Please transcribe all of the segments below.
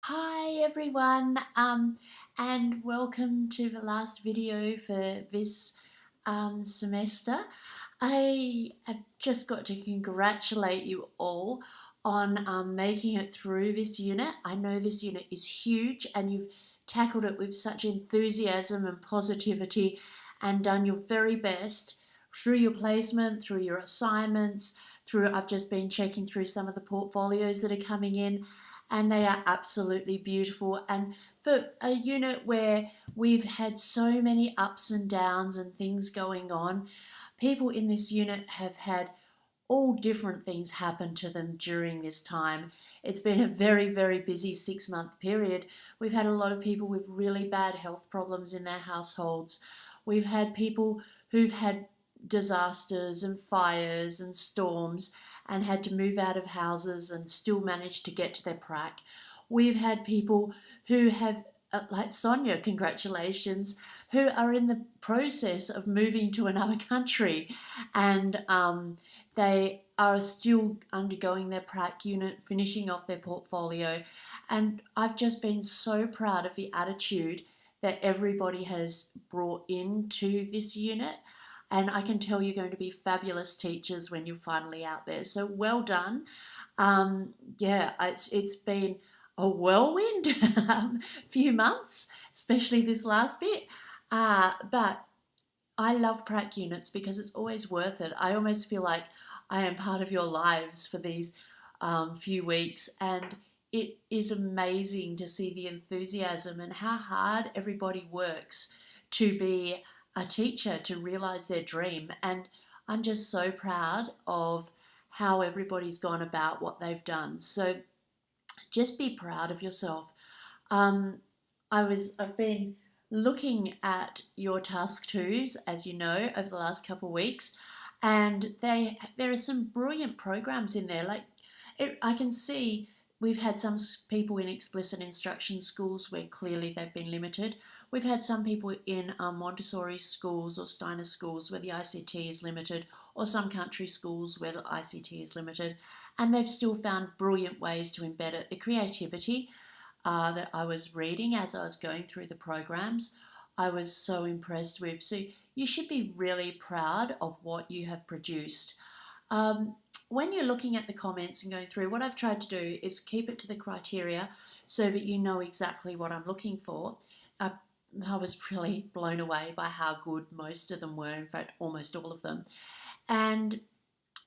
Hi everyone, and welcome to the last video for this semester. I have just got to congratulate you all on making it through this unit. I know this unit is huge and you've tackled it with such enthusiasm and positivity and done your very best through your placement, through your assignments, I've just been checking through some of the portfolios that are coming in, and they are absolutely beautiful. And for a unit where we've had so many ups and downs and things going on, people in this unit have had all different things happen to them during this time. It's been a very, very busy 6 month period. We've had a lot of people with really bad health problems in their households. We've had people who've had disasters and fires and storms and had to move out of houses and still managed to get to their prac. We've had people who have, like Sonia, congratulations, who are in the process of moving to another country, and they are still undergoing their prac unit, finishing off their portfolio. And I've just been so proud of the attitude that everybody has brought into this unit. And I can tell you're going to be fabulous teachers when you're finally out there. So well done. Yeah, it's been a whirlwind few months, especially this last bit. But I love prac units because it's always worth it. I almost feel like I am part of your lives for these few weeks, and it is amazing to see the enthusiasm and how hard everybody works to be a teacher, to realize their dream. And I'm just so proud of how everybody's gone about what they've done. So just be proud of yourself. Um, I've been looking at your task twos, as you know, over the last couple of weeks, and there are some brilliant programs in there. I can see we've had some people in explicit instruction schools where clearly they've been limited. We've had some people in Montessori schools or Steiner schools where the ICT is limited, or some country schools where the ICT is limited, and they've still found brilliant ways to embed it. The creativity that I was reading as I was going through the programs, I was so impressed with. So you should be really proud of what you have produced. Um, when you're looking at the comments and going through, what I've tried to do is keep it to the criteria so that you know exactly what I'm looking for. Uh, I was really blown away by how good most of them were, in fact, almost all of them. And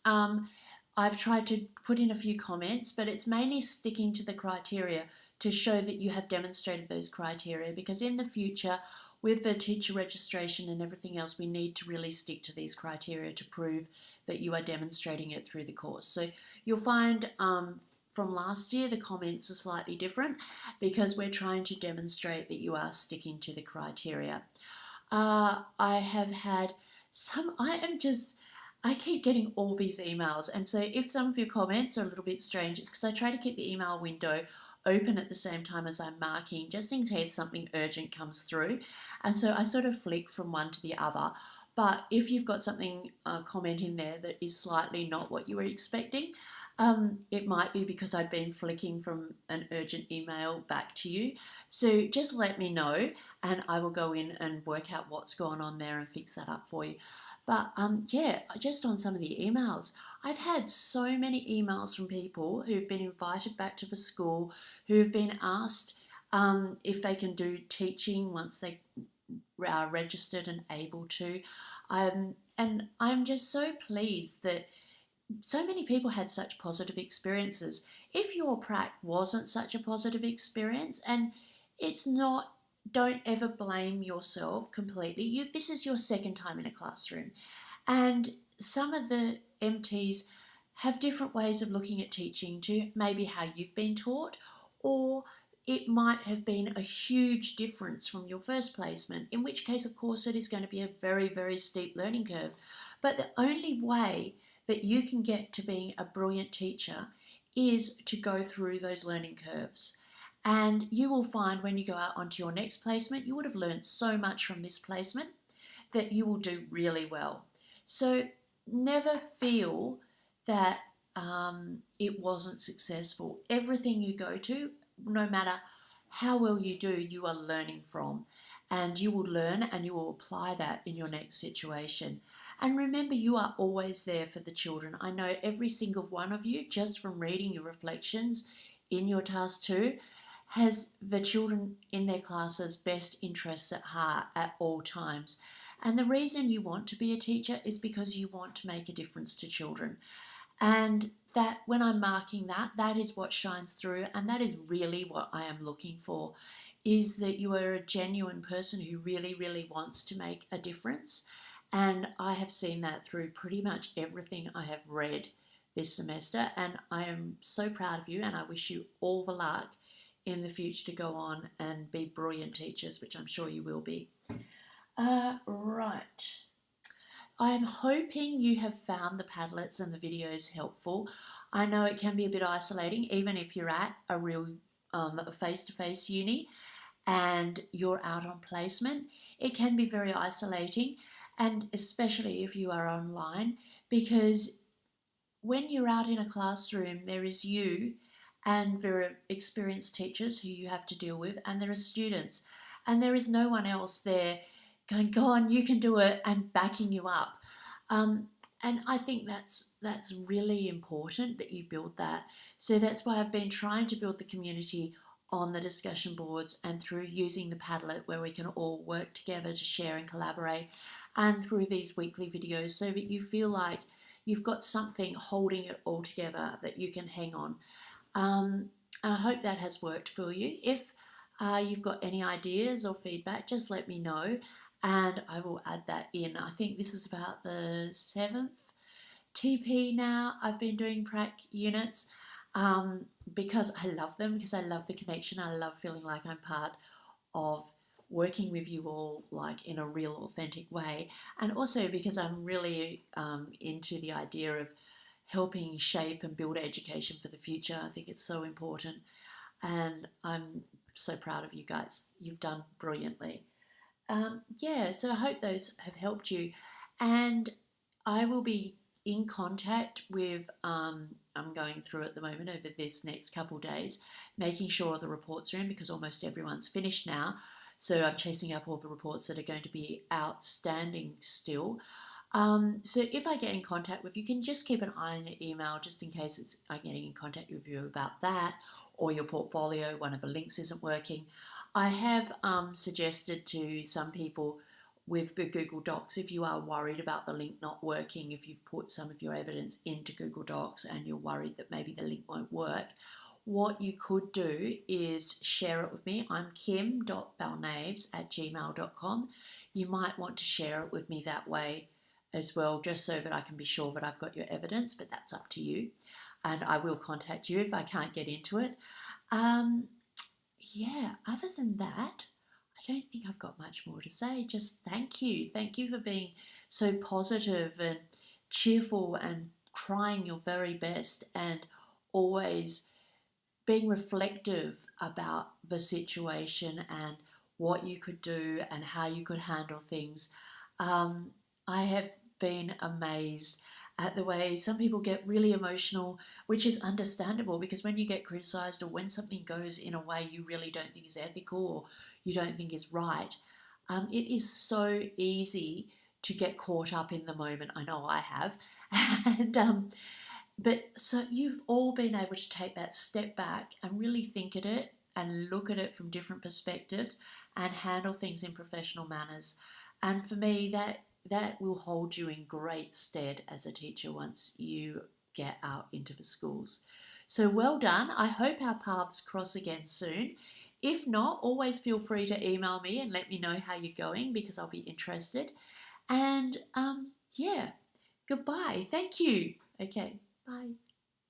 um, I've tried to put in a few comments, but it's mainly sticking to the criteria to show that you have demonstrated those criteria, because in the future, with the teacher registration and everything else, we need to really stick to these criteria to prove that you are demonstrating it through the course. So you'll find from last year the comments are slightly different because we're trying to demonstrate that you are sticking to the criteria. I have had some, I keep getting all these emails, and so if some of your comments are a little bit strange, it's because I try to keep the email window open at the same time as I'm marking, just in case something urgent comes through. And so I sort of flick from one to the other. But if you've got something, a comment in there that is slightly not what you were expecting, it might be because I've been flicking from an urgent email back to you. So just let me know, and I will go in and work out what's going on there and fix that up for you. But yeah, just on some of the emails, I've had so many emails from people who've been invited back to the school, who've been asked if they can do teaching once they are registered and able to. And I'm just so pleased that so many people had such positive experiences. If your prac wasn't such a positive experience, and it's not, don't ever blame yourself completely. This is your second time in a classroom, and some of the MTs have different ways of looking at teaching to maybe how you've been taught, or it might have been a huge difference from your first placement, in which case, of course, it is going to be a very, very steep learning curve. But the only way that you can get to being a brilliant teacher is to go through those learning curves. And you will find when you go out onto your next placement, you would have learned so much from this placement that you will do really well. So never feel that it wasn't successful. Everything you go to no matter how well you do, you are learning from, and you will learn and you will apply that in your next situation. And remember, you are always there for the children. I know every single one of you, just from reading your reflections in your task 2, has the children in their classes' best interests at heart at all times. And the reason you want to be a teacher is because you want to make a difference to children. And that when I'm marking that, that is what shines through, and that is really what I am looking for, is that you are a genuine person who really, really wants to make a difference. And I have seen that through pretty much everything I have read this semester, and I am so proud of you, and I wish you all the luck in the future to go on and be brilliant teachers, which I'm sure you will be. Right. I'm hoping you have found the Padlets and the videos helpful. I know it can be a bit isolating, even if you're at a real face-to-face uni and you're out on placement. It can be very isolating, and especially if you are online, because when you're out in a classroom, there is you and there are experienced teachers who you have to deal with, and there are students, and there is no one else there going, go on, you can do it, and backing you up. And I think that's really important that you build that. So that's why I've been trying to build the community on the discussion boards and through using the Padlet, where we can all work together to share and collaborate, and through these weekly videos, so that you feel like you've got something holding it all together that you can hang on. I hope that has worked for you. If you've got any ideas or feedback, just let me know, and I will add that in. I think this is about the 7th TP now I've been doing prac units, because I love them, because I love the connection. I love feeling like I'm part of working with you all, like in a real authentic way, and also because I'm really into the idea of helping shape and build education for the future. I think it's so important, and I'm so proud of you guys. You've done brilliantly. Yeah, so I hope those have helped you, and I will be in contact with, I'm going through at the moment over this next couple of days, making sure the reports are in, because almost everyone's finished now. So I'm chasing up all the reports that are going to be outstanding still. So if I get in contact with you, can just keep an eye on your email, just in case I'm getting in contact with you about that, or your portfolio, one of the links isn't working. I have suggested to some people with the Google Docs, if you are worried about the link not working, if you've put some of your evidence into Google Docs and you're worried that maybe the link won't work, what you could do is share it with me. I'm kim.balnaves@gmail.com. You might want to share it with me that way as well, just so that I can be sure that I've got your evidence, but that's up to you. And I will contact you if I can't get into it. Yeah, other than that, I don't think I've got much more to say. Just thank you. Thank you for being so positive and cheerful and trying your very best, and always being reflective about the situation and what you could do and how you could handle things. I have been amazed at the way some people get really emotional, which is understandable, because when you get criticised, or when something goes in a way you really don't think is ethical or you don't think is right, it is so easy to get caught up in the moment. I know I have. And but so you've all been able to take that step back and really think at it and look at it from different perspectives and handle things in professional manners. And for me, that will hold you in great stead as a teacher once you get out into the schools. So well done. I hope our paths cross again soon. If not, always feel free to email me and let me know how you're going, because I'll be interested. And yeah, goodbye. Thank you. Okay, bye.